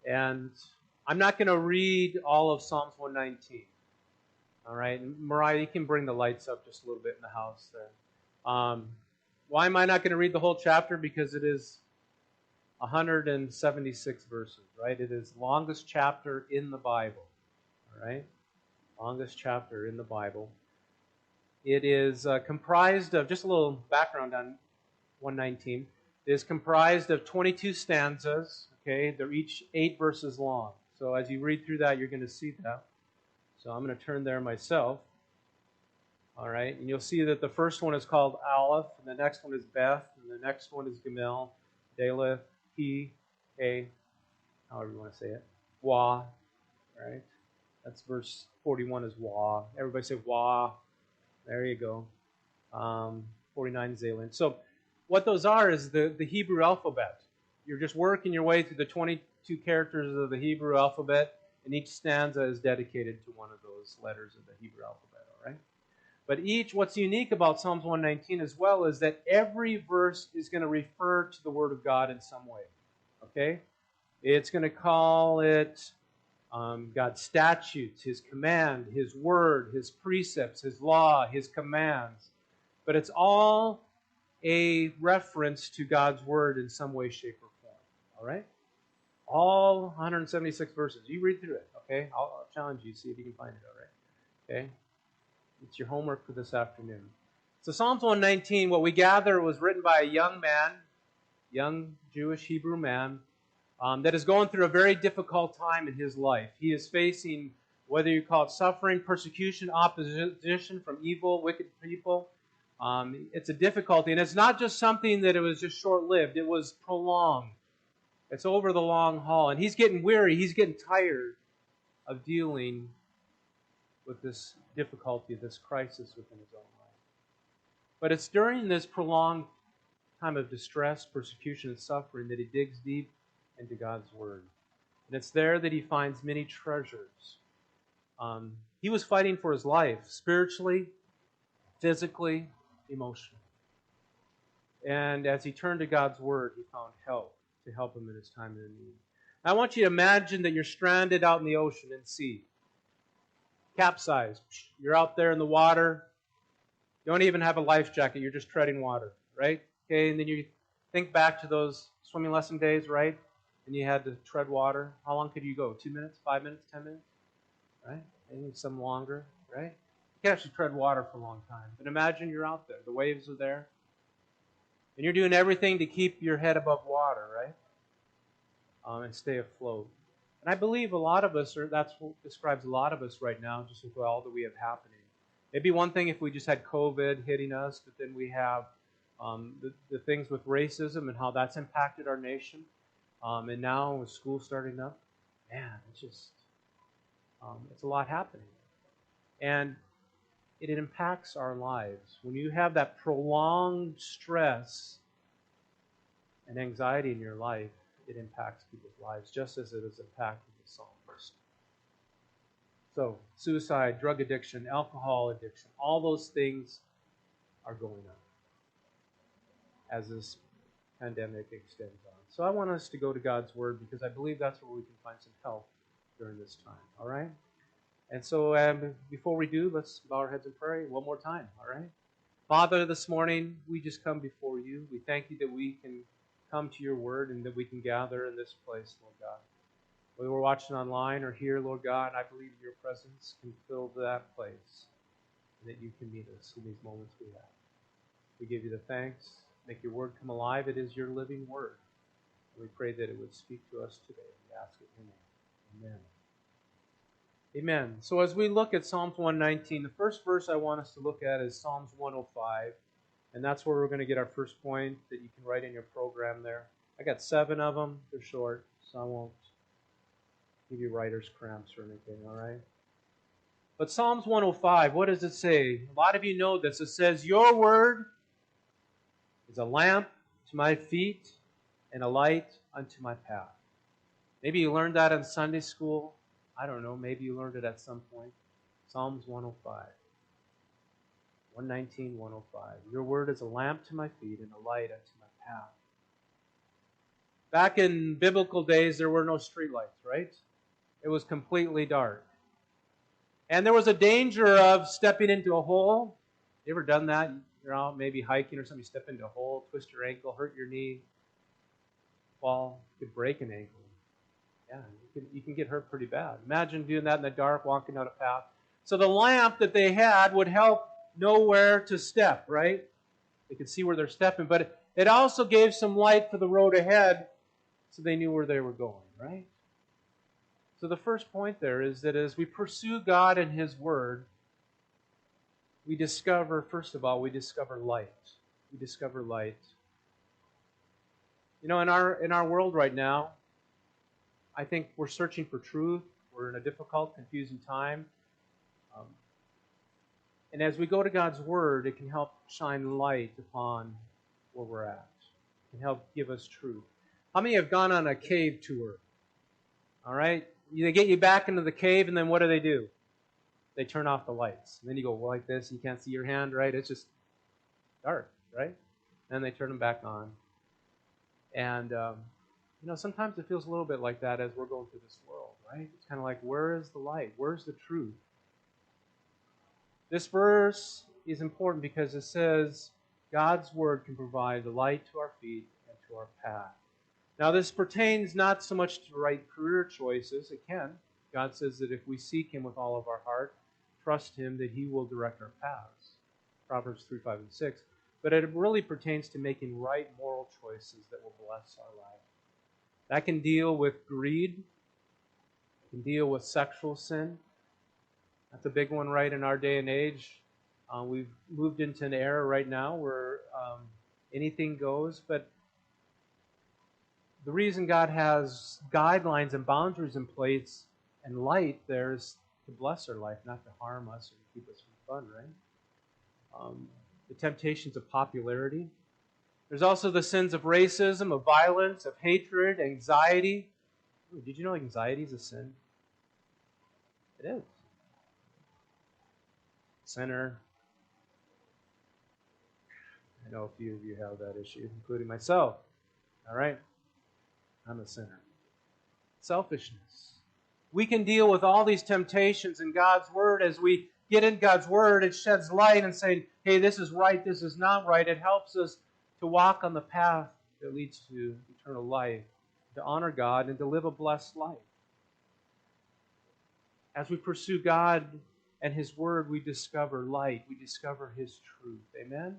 And I'm not going to read all of Psalms 119. All right, Mariah, you can bring the lights up just a little bit in the house there. Why am I not going to read the whole chapter? Because it is 176 verses, right? It is the longest chapter in the Bible, all right? Longest chapter in the Bible. It is comprised of, just a little background on 119, it is comprised of 22 stanzas, okay? They're each 8 verses long. So as you read through that, you're going to see that. So I'm going to turn there myself. All right, and you'll see that the first one is called Aleph, and the next one is Beth, and the next one is Gimel, Daleth, He, He, however you want to say it, Wah, right? That's verse 41 is Wah. Everybody say Wah. There you go. 49 Zalin. So what those are is the Hebrew alphabet. You're just working your way through the 22 characters of the Hebrew alphabet, and each stanza is dedicated to one of those letters of the Hebrew alphabet, all right? But what's unique about Psalms 119 as well is that every verse is going to refer to the Word of God in some way, okay? It's going to call it God's statutes, His command, His Word, His precepts, His law, His commands. But it's all a reference to God's Word in some way, shape, or form. All right? All 176 verses. You read through it, okay? I'll challenge you, see if you can find it, all right? Okay? It's your homework for this afternoon. So Psalms 119, what we gather, was written by a young man, young Jewish Hebrew man, that is going through a very difficult time in his life. He is facing, whether you call it suffering, persecution, opposition from evil, wicked people. It's a difficulty, and it's not just something that it was just short-lived. It was prolonged. It's over the long haul, and he's getting weary. He's getting tired of dealing with this difficulty, this crisis within his own life. But it's during this prolonged time of distress, persecution, and suffering that he digs deep into God's Word. And it's there that he finds many treasures. He was fighting for his life, spiritually, physically, emotionally. And as he turned to God's Word, he found help to help him in his time of need. I want you to imagine that you're stranded out in the ocean and sea. Capsized. You're out there in the water. You don't even have a life jacket. You're just treading water, right? Okay, and then you think back to those swimming lesson days, right? And you had to tread water. How long could you go? 2 minutes, 5 minutes, 10 minutes? Right? Maybe some longer, right? You can actually tread water for a long time. But imagine you're out there. The waves are there. And you're doing everything to keep your head above water, right? And stay afloat. And I believe a lot of us, that's what describes a lot of us right now, just with all that we have happening. It'd be one thing if we just had COVID hitting us, but then we have the things with racism and how that's impacted our nation. And now with school starting up, man, it's just, it's a lot happening. And it impacts our lives. When you have that prolonged stress and anxiety in your life, it impacts people's lives, just as it has impacted the psalmist. So, suicide, drug addiction, alcohol addiction, all those things are going up as this pandemic extends on. So I want us to go to God's Word because I believe that's where we can find some help during this time. All right? And so before we do, let's bow our heads and pray one more time. All right? Father, this morning we just come before you. We thank you that we can come to your Word and that we can gather in this place, Lord God. Whether we're watching online or here, Lord God, I believe your presence can fill that place and that you can meet us in these moments we have. We give you the thanks. Make your word come alive. It is your living word. We pray that it would speak to us today. We ask it in your name. Amen. Amen. So as we look at Psalms 119, the first verse I want us to look at is Psalms 105. And that's where we're going to get our first point that you can write in your program there. I got 7 of them. They're short, so I won't give you writer's cramps or anything, all right? But Psalms 105, what does it say? A lot of you know this. It says, your word is a lamp to my feet and a light unto my path. Maybe you learned that in Sunday school. I don't know. Maybe you learned it at some point. Psalms 105. 119, 105. Your word is a lamp to my feet and a light unto my path. Back in biblical days, there were no streetlights, right? It was completely dark. And there was a danger of stepping into a hole. You ever done that? You're out maybe hiking or something, you step into a hole, twist your ankle, hurt your knee, fall, you could break an ankle. Yeah, you can get hurt pretty bad. Imagine doing that in the dark, walking down a path. So the lamp that they had would help know where to step, right? They could see where they're stepping, but it also gave some light for the road ahead so they knew where they were going, right? So the first point there is that as we pursue God and His Word, we discover, first of all, we discover light. We discover light. You know, in our world right now, I think we're searching for truth. We're in a difficult, confusing time. And as we go to God's Word, it can help shine light upon where we're at. It can help give us truth. How many have gone on a cave tour? All right? They get you back into the cave, and then what do? They turn off the lights. And then you go like this, you can't see your hand, right? It's just dark, right? And they turn them back on. And, you know, sometimes it feels a little bit like that as we're going through this world, right? It's kind of like, where is the light? Where's the truth? This verse is important because it says God's Word can provide the light to our feet and to our path. Now, this pertains not so much to right career choices. It can. God says that if we seek Him with all of our heart, trust Him, that He will direct our paths. Proverbs 3, 5, and 6. But it really pertains to making right moral choices that will bless our life. That can deal with greed. It can deal with sexual sin. That's a big one right in our day and age. We've moved into an era right now where anything goes, but the reason God has guidelines and boundaries in place and light there is to bless our life, not to harm us or to keep us from fun, right? The temptations of popularity. There's also the sins of racism, of violence, of hatred, anxiety. Ooh, did you know anxiety is a sin? It is. Sinner. I know a few of you have that issue, including myself. All right? I'm a sinner. Selfishness. We can deal with all these temptations in God's Word. As we get in God's Word, it sheds light and saying, hey, this is right, this is not right. It helps us to walk on the path that leads to eternal life, to honor God, and to live a blessed life. As we pursue God and His Word, we discover light. We discover His truth. Amen?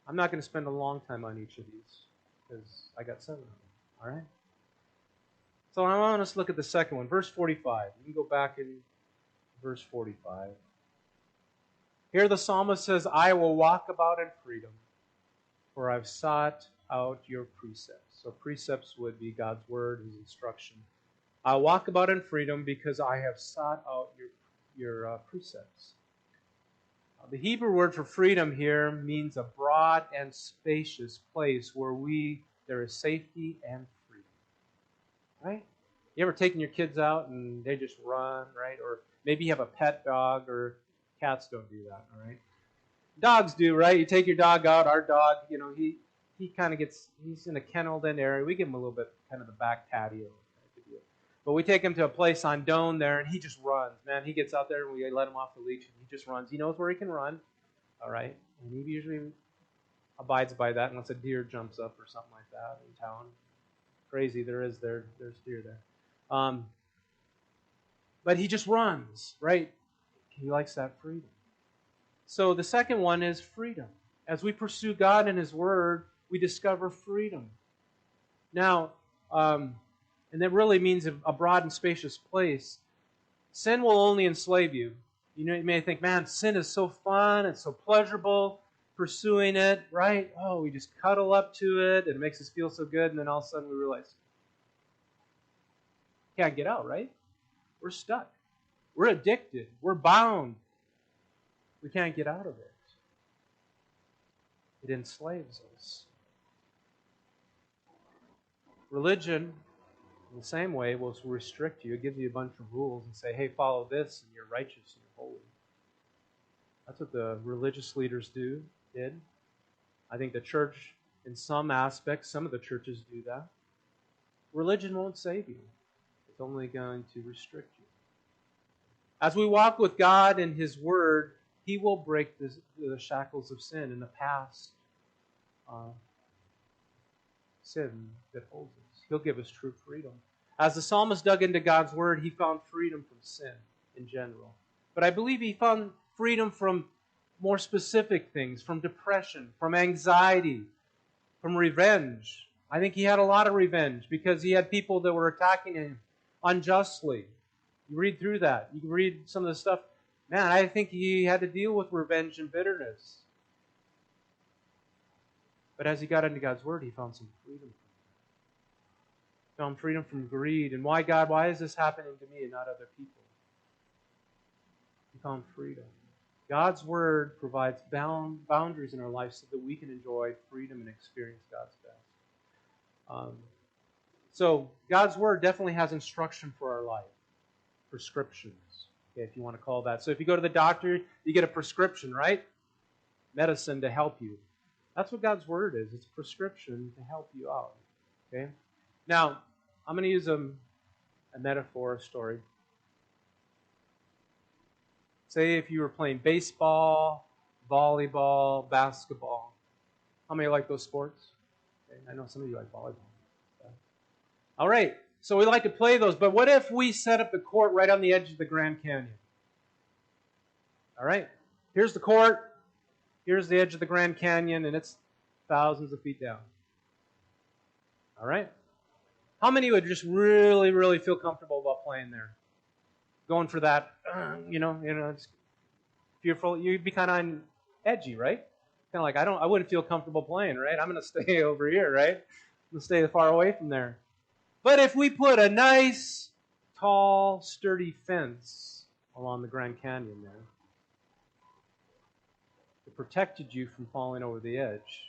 I'm not going to spend a long time on each of these because I got 7 of them. All right? So I want us to look at the second one, verse 45. You can go back in verse 45. Here the psalmist says, I will walk about in freedom, for I've sought out your precepts. So precepts would be God's Word, His instruction. I'll walk about in freedom because I have sought out your precepts. The Hebrew word for freedom here means a broad and spacious place where there is safety and freedom. Right? You ever taken your kids out and they just run, right? Or maybe you have a pet dog, or cats don't do that, all right? Dogs do, right? You take your dog out. Our dog, you know, he kind of he's in a kenneled-in area. We give him a little bit kind of the back patio. But we take him to a place on Doan there, and he just runs. Man, he gets out there, and we let him off the leash, and he just runs. He knows where he can run, all right? And he usually abides by that unless a deer jumps up or something like that in town. Crazy, there's deer there. But he just runs, right? He likes that freedom. So the second one is freedom. As we pursue God and His Word, we discover freedom. Now, and that really means a broad and spacious place. Sin will only enslave you. You know, you may think, man, sin is so fun, it's so pleasurable, pursuing it, right? Oh, we just cuddle up to it, and it makes us feel so good, and then all of a sudden we realize, can't get out, right? We're stuck. We're addicted. We're bound. We can't get out of it. It enslaves us. Religion, in the same way, will restrict you. It gives you a bunch of rules and say, hey, follow this, and you're righteous and you're holy. That's what the religious leaders did. I think the church In some aspects, some of the churches do that. Religion won't save you. It's only going to restrict you. As we walk with God and His Word, He will break the shackles of sin and the past sin that holds us. He'll give us true freedom. As the psalmist dug into God's Word, he found freedom from sin in general. But I believe he found freedom from more specific things, from depression, from anxiety, from revenge. I think he had a lot of revenge because he had people that were attacking him unjustly. You read through that. You can read some of the stuff. Man, I think he had to deal with revenge and bitterness. But as he got into God's Word, he found some freedom. He found freedom from greed. And why, God, why is this happening to me and not other people? He found freedom. God's Word provides boundaries in our life so that we can enjoy freedom and experience God's best. So God's Word definitely has instruction for our life. Prescriptions, okay, if you want to call that. So if you go to the doctor, you get a prescription, right? Medicine to help you. That's what God's Word is. It's a prescription to help you out. Okay? Now, I'm going to use a metaphor, a story. Say if you were playing baseball, volleyball, basketball. How many like those sports? Okay, I know some of you like volleyball. Okay. All right, so we like to play those, but what if we set up the court right on the edge of the Grand Canyon? All right, here's the court. Here's the edge of the Grand Canyon, and it's thousands of feet down. All right? How many would just really, really feel comfortable about playing there? Going for that, it's fearful. You'd be kind of edgy, right? Kind of like, I wouldn't feel comfortable playing, right? I'm going to stay over here, right? I'm going to stay far away from there. But if we put a nice, tall, sturdy fence along the Grand Canyon there, it protected you from falling over the edge,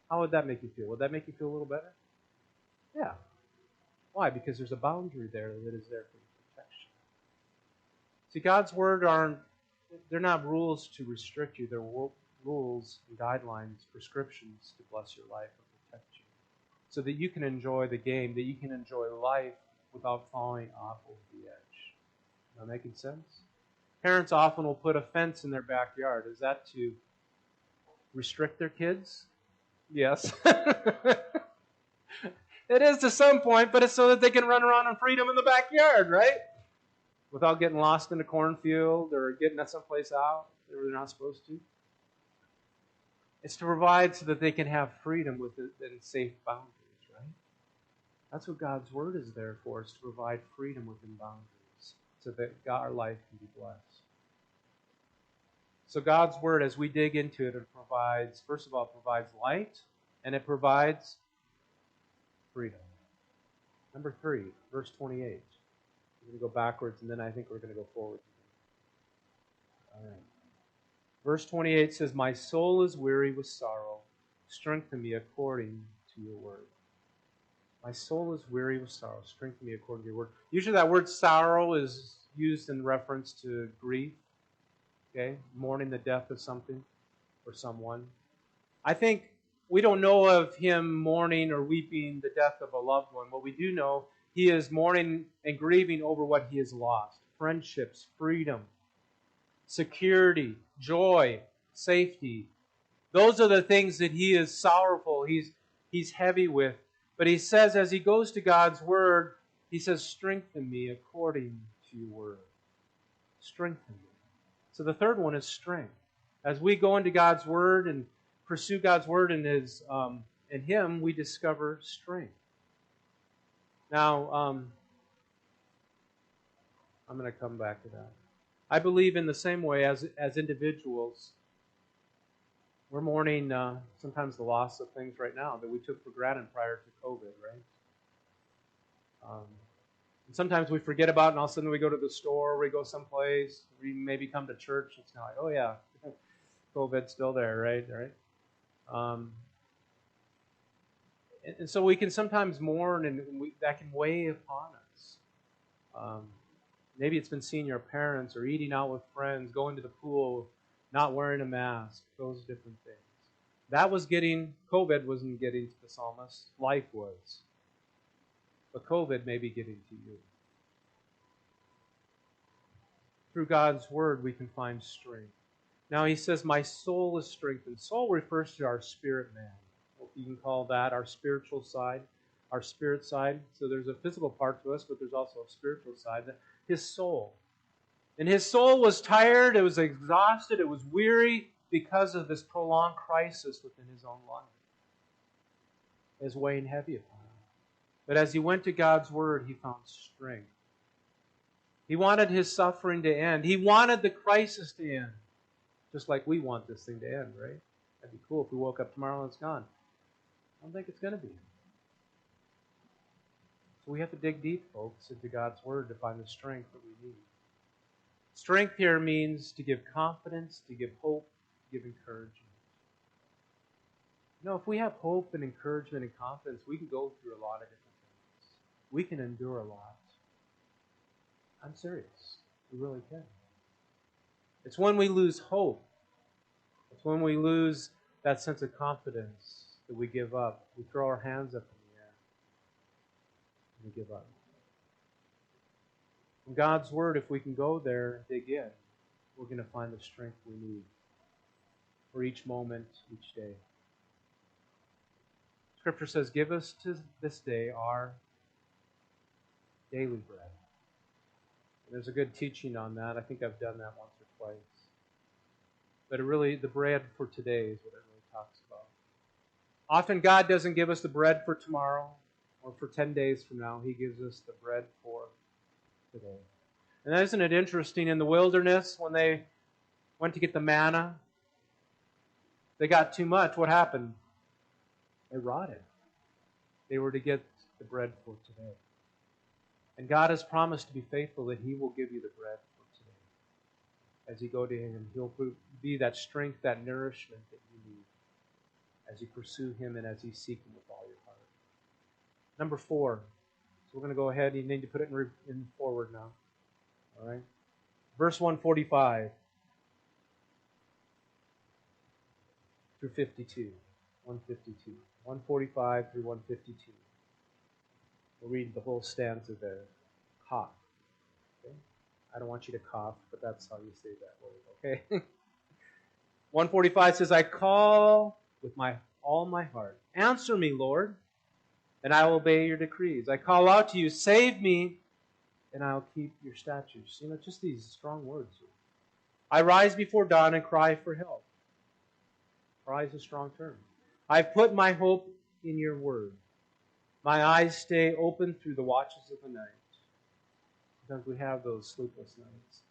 how would that make you feel? Would that make you feel a little better? Yeah. Why? Because there's a boundary there that is there for protection. See, God's Word they're not rules to restrict you. They're rules and guidelines, prescriptions to bless your life and protect you. So that you can enjoy the game, that you can enjoy life without falling off of the edge. Am I making sense? Parents often will put a fence in their backyard. Is that to restrict their kids? Yes. It is to some point, but it's so that they can run around in freedom in the backyard, right? Without getting lost in a cornfield or getting someplace out that they're not supposed to. It's to provide so that they can have freedom within safe boundaries, right? That's what God's Word is there for, is to provide freedom within boundaries so that our life can be blessed. So God's Word, as we dig into it, it provides, first of all, it provides light, and it provides freedom. Number 3, verse 28. We're going to go backwards, and then I think we're going to go forward. All right. Verse 28 says, "My soul is weary with sorrow. Strengthen me according to your word." My soul is weary with sorrow. Strengthen me according to your word. Usually that word sorrow is used in reference to grief. Okay? Mourning the death of something or someone. I think we don't know of him mourning or weeping the death of a loved one. What we do know, he is mourning and grieving over what he has lost. Friendships, freedom, security, joy, safety. Those are the things that he is sorrowful, he's heavy with. But he says, as he goes to God's Word, he says, strengthen me according to your word. Strengthen me. So the third one is strength. As we go into God's Word and pursue God's Word in Him, we discover strength. Now, I'm going to come back to that. I believe in the same way as individuals, we're mourning sometimes the loss of things right now that we took for granted prior to COVID, right? And sometimes we forget about it, and all of a sudden we go to the store, or we go someplace, we maybe come to church, it's kind of like, oh yeah, COVID's still there, right? And so we can sometimes mourn, and that can weigh upon us. Maybe it's been seeing your parents or eating out with friends, going to the pool, not wearing a mask, those different things. COVID wasn't getting to the psalmist, life was. But COVID may be getting to you. Through God's Word, we can find strength. Now he says, my soul is strengthened. Soul refers to our spirit man. You can call that our spiritual side, our spirit side. So there's a physical part to us, but there's also a spiritual side. His soul. And his soul was tired, it was exhausted, it was weary because of this prolonged crisis within his own life. It was weighing heavy upon him. But as he went to God's Word, he found strength. He wanted his suffering to end. He wanted the crisis to end. Just like we want this thing to end, right? That'd be cool if we woke up tomorrow and it's gone. I don't think it's going to be. So we have to dig deep, folks, into God's Word to find the strength that we need. Strength here means to give confidence, to give hope, to give encouragement. You know, if we have hope and encouragement and confidence, we can go through a lot of different things. We can endure a lot. I'm serious. We really can. It's when we lose hope. It's when we lose that sense of confidence that we give up. We throw our hands up in the air. And we give up. In God's Word, if we can go there and dig in, we're going to find the strength we need for each moment, each day. Scripture says, give us to this day our daily bread. And there's a good teaching on that. I think I've done that once or twice. But the bread for today is what it really talks about. Often God doesn't give us the bread for tomorrow or for 10 days from now. He gives us the bread for today. And isn't it interesting, in the wilderness, when they went to get the manna, they got too much. What happened? They rotted. They were to get the bread for today. And God has promised to be faithful that He will give you the bread for today. As you go to Him, He'll be that strength, that nourishment that you need as you pursue Him and as you seek Him with all your heart. Number 4. So we're going to go ahead. You need to put it in forward now. All right? Verse 145 through 52. 152. 145 through 152. We'll read the whole stanza there. Cough. Okay? I don't want you to cough, but that's how you say that word, okay? 145 says, I call with all my heart. Answer me, Lord, and I will obey your decrees. I call out to you, save me, and I'll keep your statutes. You know, just these strong words. I rise before dawn and cry for help. Cry is a strong term. I've put my hope in your word. My eyes stay open through the watches of the night. Sometimes we have those sleepless nights.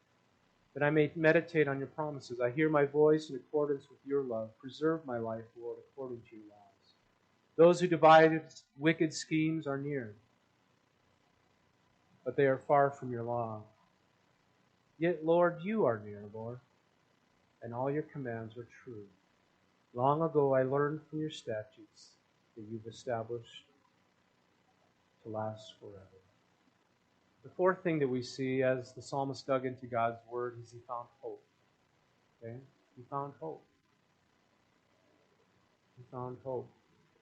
That I may meditate on your promises. I hear my voice in accordance with your love. Preserve my life, Lord, according to your laws. Those who devise wicked schemes are near, but they are far from your law. Yet, Lord, you are near, Lord, and all your commands are true. Long ago I learned from your statutes that you've established to last forever. The fourth thing that we see as the psalmist dug into God's word is he found hope. Okay? He found hope. He found hope.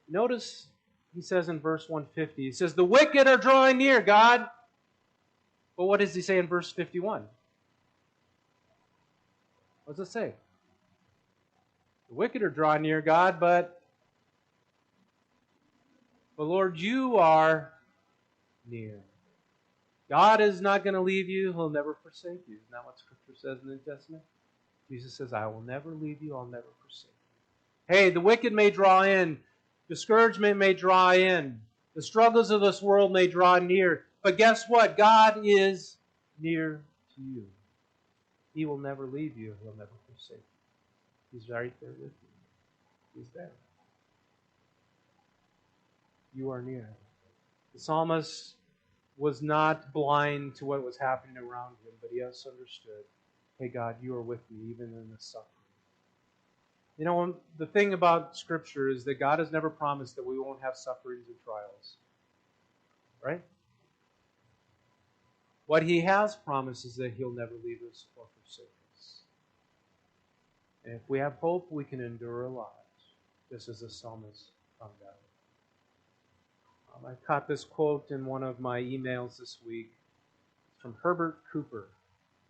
Notice he says in verse 150, he says, the wicked are drawing near, God. But what does he say in verse 51? What does it say? The wicked are drawing near, God, but Lord, you are near. God is not going to leave you. He'll never forsake you. Isn't that what Scripture says in the New Testament? Jesus says, I will never leave you. I'll never forsake you. Hey, the wicked may draw in. Discouragement may draw in. The struggles of this world may draw near. But guess what? God is near to you. He will never leave you. He'll never forsake you. He's right there with you. He's there. You are near. The psalmist was not blind to what was happening around him, but he also understood, hey God, you are with me even in the suffering. You know, the thing about Scripture is that God has never promised that we won't have sufferings and trials. Right? What He has promised is that He'll never leave us or forsake us. And if we have hope, we can endure a lot. just as the psalmist found out. I caught this quote in one of my emails this week. It's from Herbert Cooper.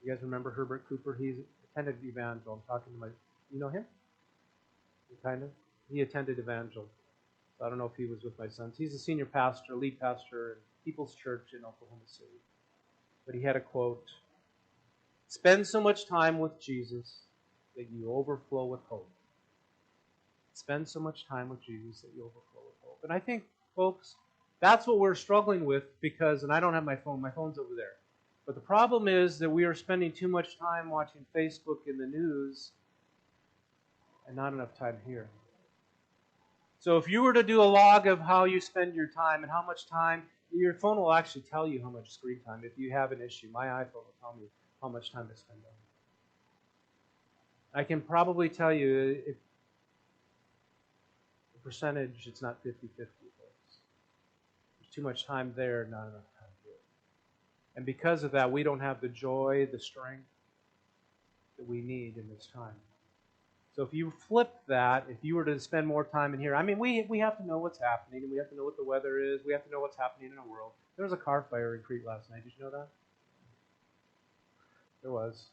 You guys remember Herbert Cooper? He attended Evangel. I'm talking to you know him? Kind of? He attended Evangel. So I don't know if he was with my sons. He's a senior pastor, lead pastor in People's Church in Oklahoma City. But he had a quote, "Spend so much time with Jesus that you overflow with hope." Spend so much time with Jesus that you overflow with hope. And I think, folks, that's what we're struggling with because, and I don't have my phone's over there. But the problem is that we are spending too much time watching Facebook and the news and not enough time here. So if you were to do a log of how you spend your time and how much time, your phone will actually tell you how much screen time. If you have an issue, my iPhone will tell me how much time to spend on it. I can probably tell you if the percentage, it's not 50-50, folks. There's too much time there, not enough time here. And because of that, we don't have the joy, the strength that we need in this time. So if you flip that, if you were to spend more time in here, I mean, we have to know what's happening, and we have to know what the weather is. We have to know what's happening in the world. There was a car fire in Crete last night. Did you know that? There was.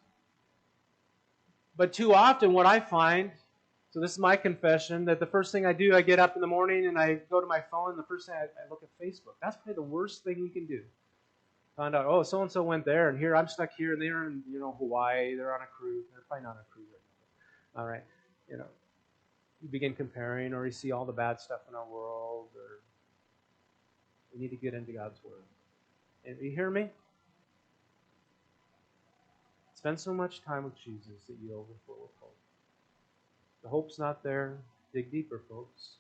But too often what I find, so this is my confession, that the first thing I do, I get up in the morning and I go to my phone, and the first thing I look at Facebook. That's probably the worst thing you can do. Find out, oh, so-and-so went there, and here, I'm stuck here, and they're in, Hawaii. They're on a cruise. They're probably not on a cruise right now. All right, you begin comparing, or you see all the bad stuff in our world, or we need to get into God's Word. And you hear me? Spend so much time with Jesus that you overflow with hope. The hope's not there. Dig deeper, folks.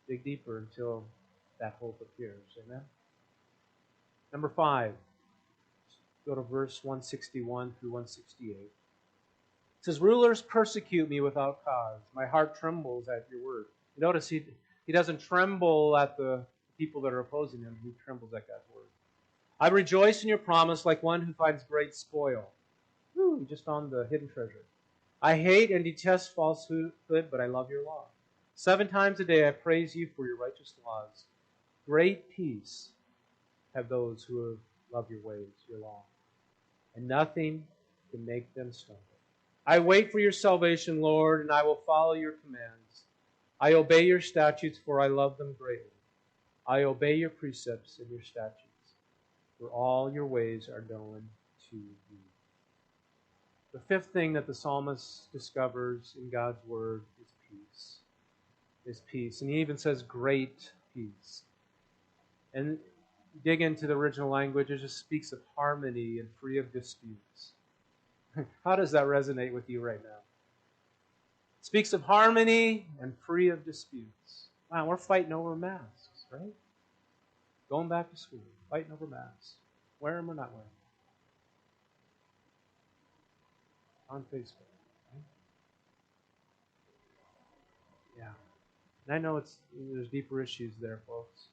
Dig deeper until that hope appears. Amen? Number 5. Go to verse 161 through 168. It says, "Rulers persecute me without cause. My heart trembles at your word." You notice he doesn't tremble at the people that are opposing him. He trembles at God's word. "I rejoice in your promise like one who finds great spoil." Woo, he just found the hidden treasure. "I hate and detest falsehood, but I love your law. 7 times a day I praise you for your righteous laws. Great peace have those who love your ways, your law, and nothing can make them stumble. I wait for your salvation, Lord, and I will follow your commands. I obey your statutes, for I love them greatly. I obey your precepts and your statutes, for all your ways are known to me." The 5th thing that the psalmist discovers in God's word is peace. Is peace. And he even says great peace. And dig into the original language, it just speaks of harmony and free of disputes. How does that resonate with you right now? It speaks of harmony and free of disputes. Wow, we're fighting over masks, right? Going back to school, fighting over masks. Wear them or not wear them. On Facebook. Right? Yeah. And I know there's deeper issues there, folks.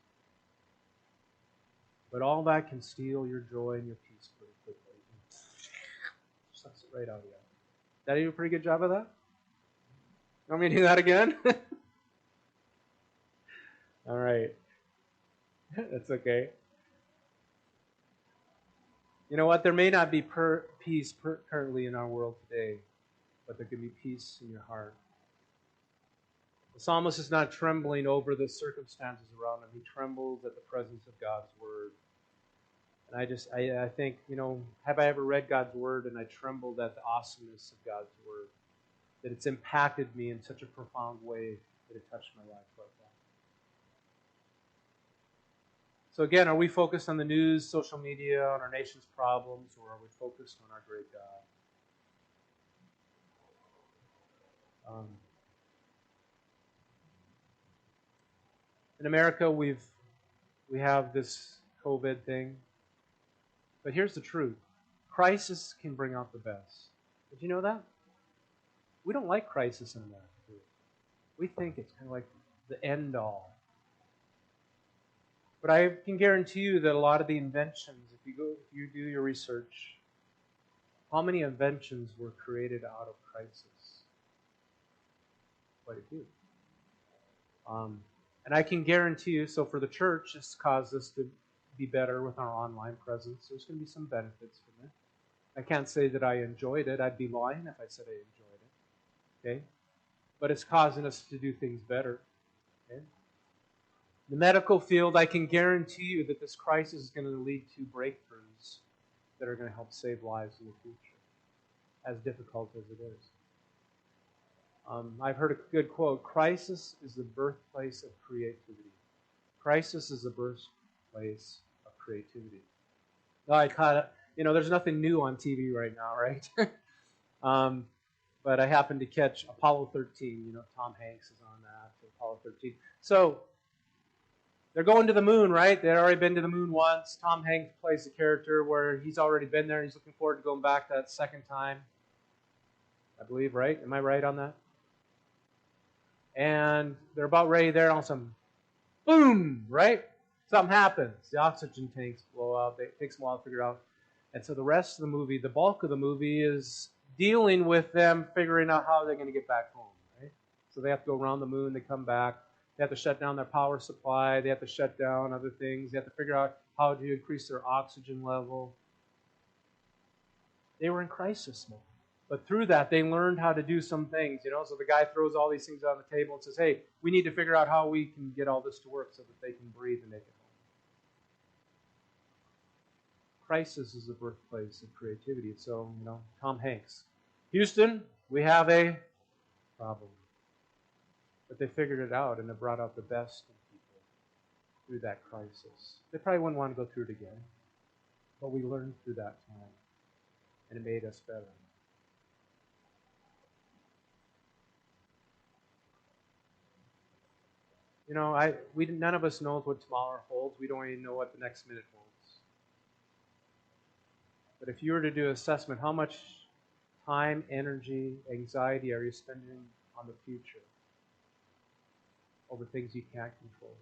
But all that can steal your joy and your peace pretty quickly. Sucks it right out of you. Did I do a pretty good job of that? You want me to do that again? All right. That's okay. You know what? There may not be peace currently in our world today, but there can be peace in your heart. The psalmist is not trembling over the circumstances around him. He trembles at the presence of God's word. And I think, have I ever read God's word and I trembled at the awesomeness of God's word? That it's impacted me in such a profound way that it touched my life like that. So again, are we focused on the news, social media, on our nation's problems, or are we focused on our great God? In America, we have this COVID thing. But here's the truth. Crisis can bring out the best. Did you know that? We don't like crisis in America, do we? We think it's kind of like the end all. But I can guarantee you that a lot of the inventions, if you do your research, how many inventions were created out of crisis? Quite a few. And I can guarantee you, so for the church, it's caused us to be better with our online presence. There's going to be some benefits from it. I can't say that I enjoyed it. I'd be lying if I said I enjoyed it. Okay? But it's causing us to do things better. Okay? The medical field, I can guarantee you that this crisis is going to lead to breakthroughs that are going to help save lives in the future, as difficult as it is. I've heard a good quote: crisis is the birthplace of creativity. Crisis is the birthplace of creativity. Now, I caught it. There's nothing new on TV right now, right? But I happened to catch Apollo 13. Tom Hanks is on that, Apollo 13. So they're going to the moon, right? They'd already been to the moon once. Tom Hanks plays a character where he's already been there. He's looking forward to going back that second time, I believe, right? Am I right on that? And they're about ready there, and all of a sudden, boom, right? Something happens. The oxygen tanks blow out. It takes them a while to figure out. And so the rest of the movie, the bulk of the movie, is dealing with them figuring out how they're going to get back home, right? So they have to go around the moon. They come back. They have to shut down their power supply. They have to shut down other things. They have to figure out how to increase their oxygen level. They were in crisis mode. But through that, they learned how to do some things, So the guy throws all these things on the table and says, hey, we need to figure out how we can get all this to work so that they can breathe and make it home. Crisis is the birthplace of creativity. So, Tom Hanks. Houston, we have a problem. But they figured it out, and it brought out the best in people through that crisis. They probably wouldn't want to go through it again. But we learned through that time, and it made us better. None of us knows what tomorrow holds. We don't even know what the next minute holds. But if you were to do an assessment, how much time, energy, anxiety are you spending on the future over things you can't control?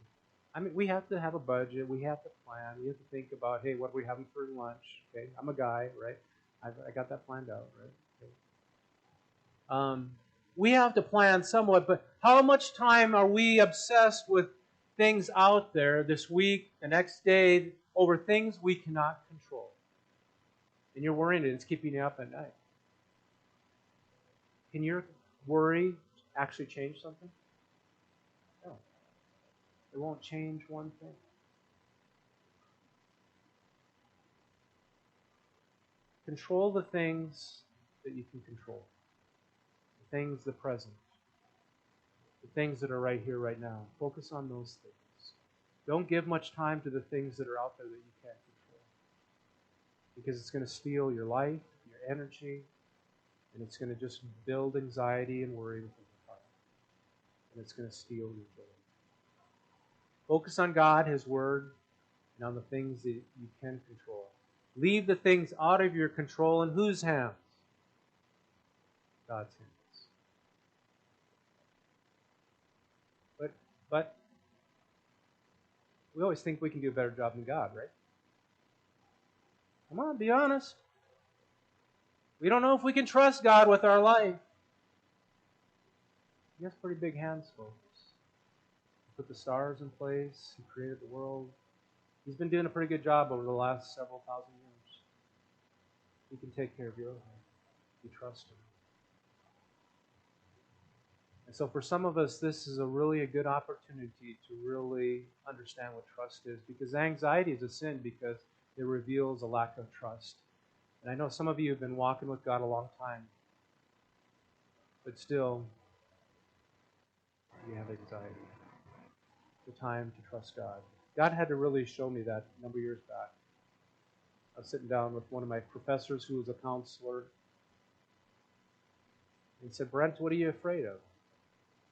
We have to have a budget. We have to plan. We have to think about, hey, what are we having for lunch? Okay, I'm a guy, right? I got that planned out, right? Okay. We have to plan somewhat, but how much time are we obsessed with things out there this week, the next day, over things we cannot control? And you're worrying and it's keeping you up at night. Can your worry actually change something? No. It won't change one thing. Control the things that you can control. The things, the present. The things that are right here, right now. Focus on those things. Don't give much time to the things that are out there that you can't control. Because it's going to steal your life, your energy, and it's going to just build anxiety and worry within your heart. And it's going to steal your joy. Focus on God, His Word, and on the things that you can control. Leave the things out of your control in whose hands? God's hands. But we always think we can do a better job than God, right? Come on, be honest. We don't know if we can trust God with our life. He has pretty big hands, folks. He put the stars in place. He created the world. He's been doing a pretty good job over the last several thousand years. He can take care of your life. You trust Him. And so for some of us, this is a good opportunity to really understand what trust is, because anxiety is a sin because it reveals a lack of trust. And I know some of you have been walking with God a long time, but still, you have anxiety. It's a time to trust God. God had to really show me that a number of years back. I was sitting down with one of my professors who was a counselor. And he said, Brent, what are you afraid of?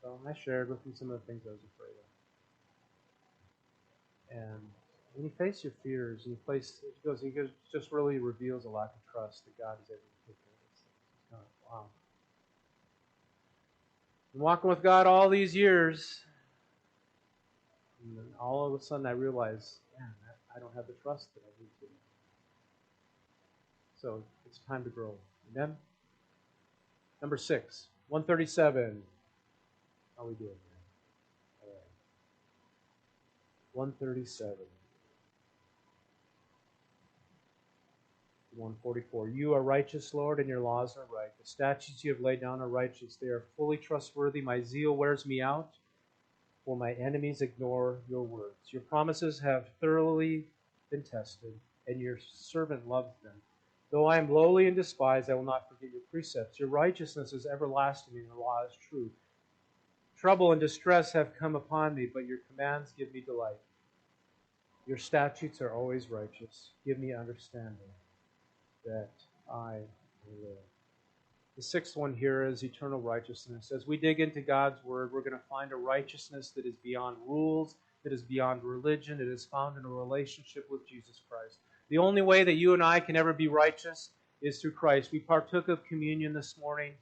So I shared with him some of the things I was afraid of. And when you face your fears, and he goes, just really reveals a lack of trust that God is able to take care of these things. It's kind of, wow. Been walking with God all these years, and then all of a sudden I realized, man, I don't have the trust that I need to. So it's time to grow. Amen? Number 6, 137. How are we doing here? All right. 137. 144. You are righteous, Lord, and your laws are right. The statutes you have laid down are righteous. They are fully trustworthy. My zeal wears me out, for my enemies ignore your words. Your promises have thoroughly been tested, and your servant loves them. Though I am lowly and despised, I will not forget your precepts. Your righteousness is everlasting, and your law is true. Trouble and distress have come upon me, but your commands give me delight. Your statutes are always righteous. Give me understanding, that I may live. The sixth one here is eternal righteousness. As we dig into God's Word, we're going to find a righteousness that is beyond rules, that is beyond religion. It is found in a relationship with Jesus Christ. The only way that you and I can ever be righteous is through Christ. We partook of communion this morning,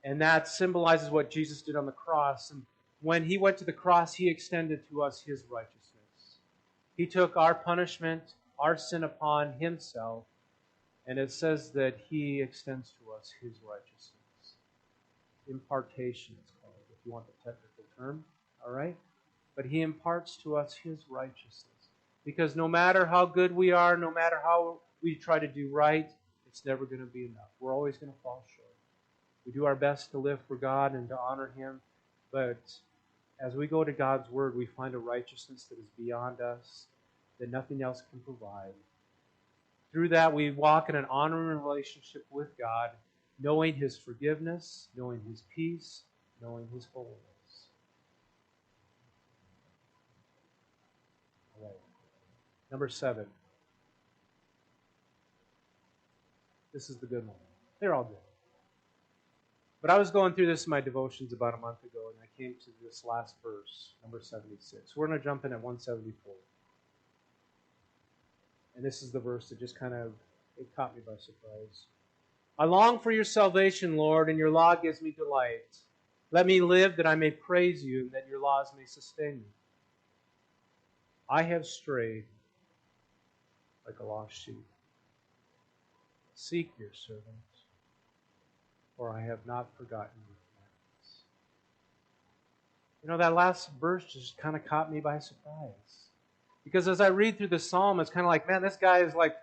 and that symbolizes what Jesus did on the cross. And when He went to the cross, He extended to us His righteousness. He took our punishment, our sin upon Himself, and it says that He extends to us His righteousness. Impartation, it's called, if you want the technical term. All right? But He imparts to us His righteousness. Because no matter how good we are, no matter how we try to do right, it's never going to be enough. We're always going to fall short. We do our best to live for God and to honor Him, but as we go to God's Word, we find a righteousness that is beyond us, that nothing else can provide. Through that, we walk in an honoring relationship with God, knowing His forgiveness, knowing His peace, knowing His holiness. All right. Number 7. This is the good one. They're all good. But I was going through this in my devotions about a month ago, and I came to this last verse, number 76. We're going to jump in at 174. And this is the verse that just it caught me by surprise. I long for your salvation, Lord, and your law gives me delight. Let me live that I may praise you, and that your laws may sustain me. I have strayed like a lost sheep. Seek your servant, for I have not forgotten your commandments. You know, that last verse just kind of caught me by surprise. Because as I read through the psalm, it's kind of like, man, this guy is like,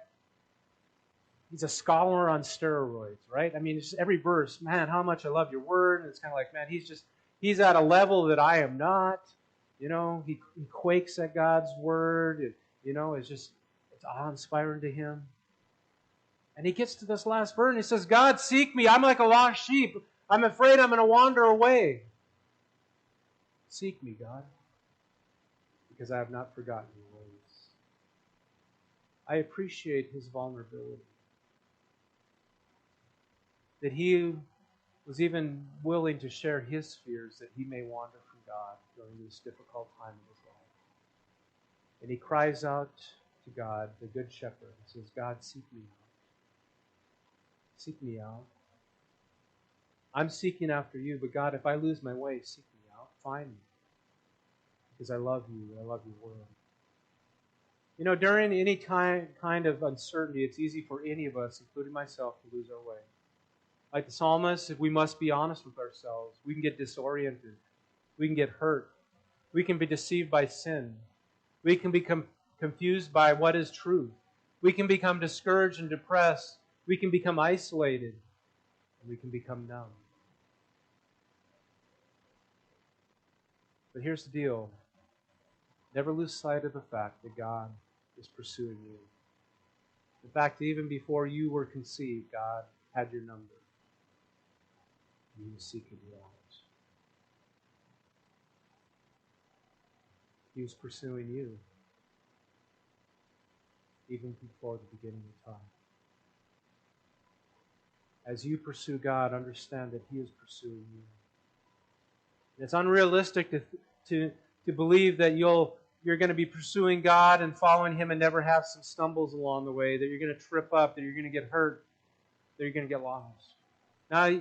he's a scholar on steroids, right? I mean, it's just every verse, man, how much I love your word. And it's kind of like, man, he's at a level that I am not. You know, he quakes at God's word. It's awe-inspiring to him. And he gets to this last verse and he says, God, seek me. I'm like a lost sheep. I'm afraid I'm going to wander away. Seek me, God, because I have not forgotten your ways. I appreciate his vulnerability. That he was even willing to share his fears that he may wander from God during this difficult time of his life. And he cries out to God, the Good Shepherd, and says, God, seek me out. Seek me out. I'm seeking after you, but God, if I lose my way, seek me out. Find me. Because I love you. I love your word. You know, during any kind of uncertainty, it's easy for any of us, including myself, to lose our way. Like the psalmist, if we must be honest with ourselves, we can get disoriented. We can get hurt. We can be deceived by sin. We can become confused by what is truth. We can become discouraged and depressed. We can become isolated. And we can become numb. But here's the deal. Never lose sight of the fact that God is pursuing you. In fact, even before you were conceived, God had your number. He was seeking you out. He was pursuing you even before the beginning of time. As you pursue God, understand that He is pursuing you. And it's unrealistic to believe that you're going to be pursuing God and following Him and never have some stumbles along the way, that you're going to trip up, that you're going to get hurt, that you're going to get lost. Now,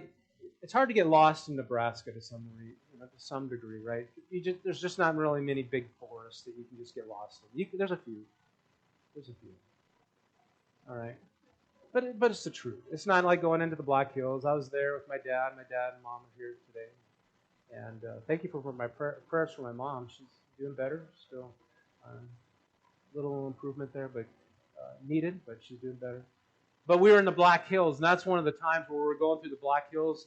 it's hard to get lost in Nebraska to some degree, right? There's just not really many big forests that you can just get lost in. There's a few. All right. But it's the truth. It's not like going into the Black Hills. I was there with my dad. My dad and mom are here today. And thank you for my prayers for my mom. doing better. Still little improvement there, but needed, but she's doing better. But we were in the Black Hills, and that's one of the times where we were going through the Black Hills.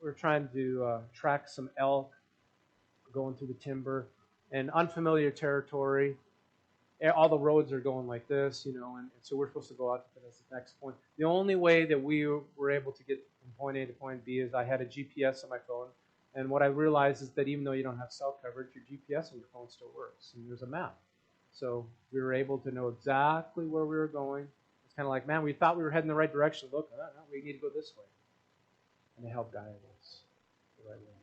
We were trying to track some elk, going through the timber, and unfamiliar territory. All the roads are going like this, and so we're supposed to go out to the next point. The only way that we were able to get from point A to point B is I had a GPS on my phone, and what I realized is that even though you don't have cell coverage, your GPS on your phone still works, and there's a map. So we were able to know exactly where we were going. It's kind of like, man, we thought we were heading the right direction. Look, no, we need to go this way. And they helped guide us the right way.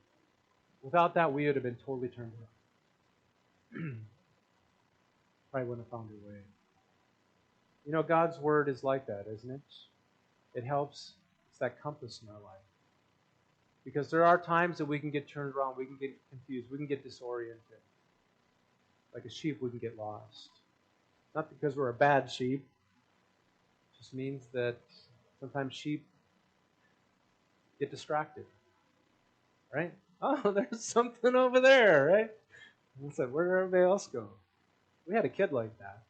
Without that, we would have been totally turned around. Probably wouldn't have found a way. God's Word is like that, isn't it? It helps. It's that compass in our life. Because there are times that we can get turned around, we can get confused, we can get disoriented. Like a sheep, we can get lost. Not because we're a bad sheep. It just means that sometimes sheep get distracted. Right? Oh, there's something over there, right? And said, where did everybody else go? We had a kid like that.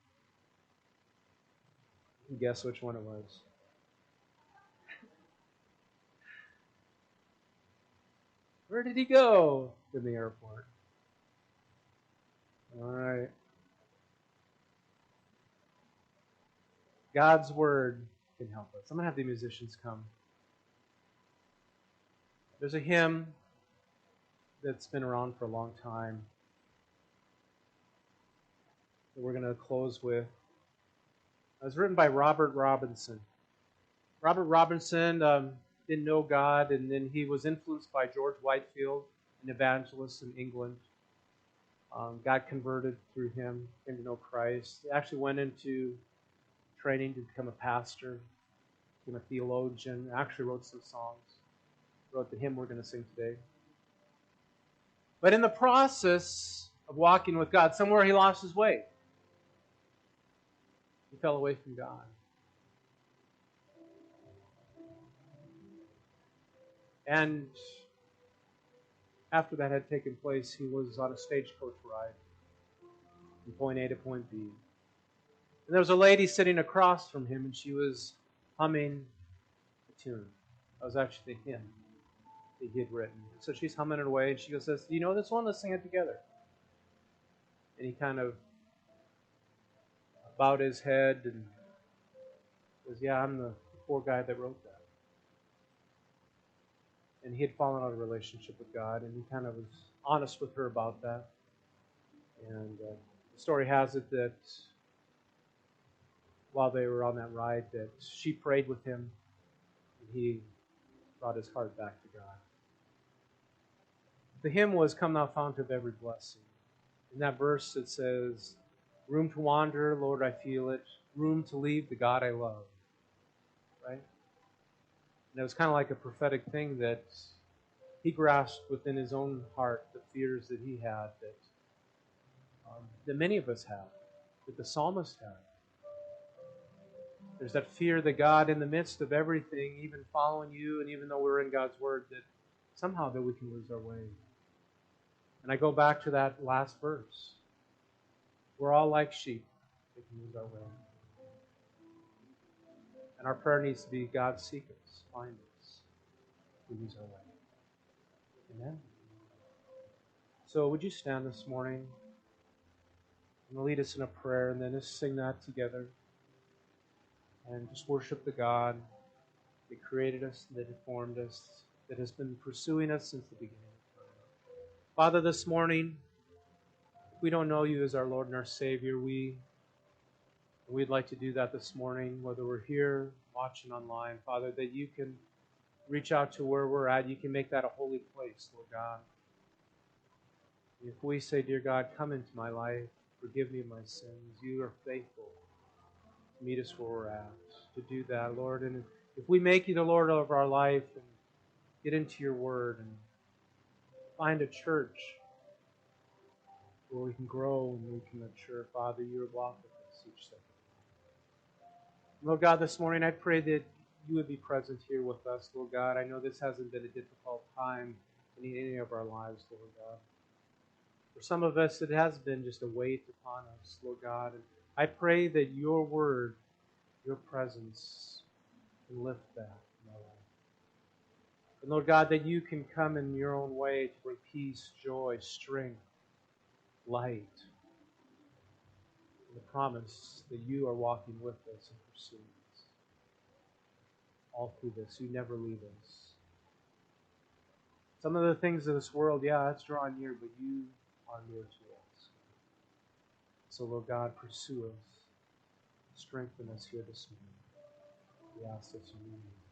You can guess which one it was. Where did he go? In the airport. All right. God's Word can help us. I'm going to have the musicians come. There's a hymn that's been around for a long time that we're going to close with. It was written by Robert Robinson. Robert Robinson didn't know God, and then he was influenced by George Whitefield, an evangelist in England. Got converted through him, came to know Christ. He actually went into training to become a pastor, became a theologian, actually wrote some songs, wrote the hymn we're going to sing today. But in the process of walking with God, somewhere he lost his way. He fell away from God. And after that had taken place, he was on a stagecoach ride from point A to point B. And there was a lady sitting across from him, and she was humming a tune. That was actually the hymn that he had written. So she's humming it away, and she goes, "Do you know this one? Let's sing it together." And he kind of bowed his head and says, "Yeah, I'm the poor guy that wrote that." And he had fallen out of relationship with God, and he kind of was honest with her about that. And the story has it that while they were on that ride, that she prayed with him, and he brought his heart back to God. The hymn was, "Come Thou Fount of Every Blessing." In that verse it says, "Room to wander, Lord, I feel it. Room to leave the God I love." Right? And it was kind of like a prophetic thing that he grasped within his own heart, the fears that he had, that many of us have, that the psalmist had. There's that fear that God, in the midst of everything, even following you, and even though we're in God's Word, that somehow that we can lose our way. And I go back to that last verse. We're all like sheep that can lose our way. And our prayer needs to be, God, seek us, find us, we lose our way. Amen? So would you stand this morning and lead us in a prayer, and then just sing that together, and just worship the God that created us, that formed us, that has been pursuing us since the beginning of time. Father, this morning, if we don't know you as our Lord and our Savior, we'd like to do that this morning, whether we're here, watching online, Father, that you can reach out to where we're at. You can make that a holy place, Lord God. If we say, "Dear God, come into my life, forgive me my sins," you are faithful to meet us where we're at, to do that, Lord. And if we make you the Lord of our life and get into your word and find a church where we can grow and we can mature, Father, you are walking with us each step. Lord God, this morning I pray that you would be present here with us, Lord God. I know this hasn't been a difficult time in any of our lives, Lord God. For some of us, it has been just a weight upon us, Lord God. And I pray that your word, your presence, can lift that in our life. And Lord God, that you can come in your own way to bring peace, joy, strength, light, and the promise that you are walking with us and pursuing us. All through this, you never leave us. Some of the things of this world, yeah, it's drawing near, but you are near to us. So, Lord God, pursue us. Strengthen us here this morning. We ask this in your name.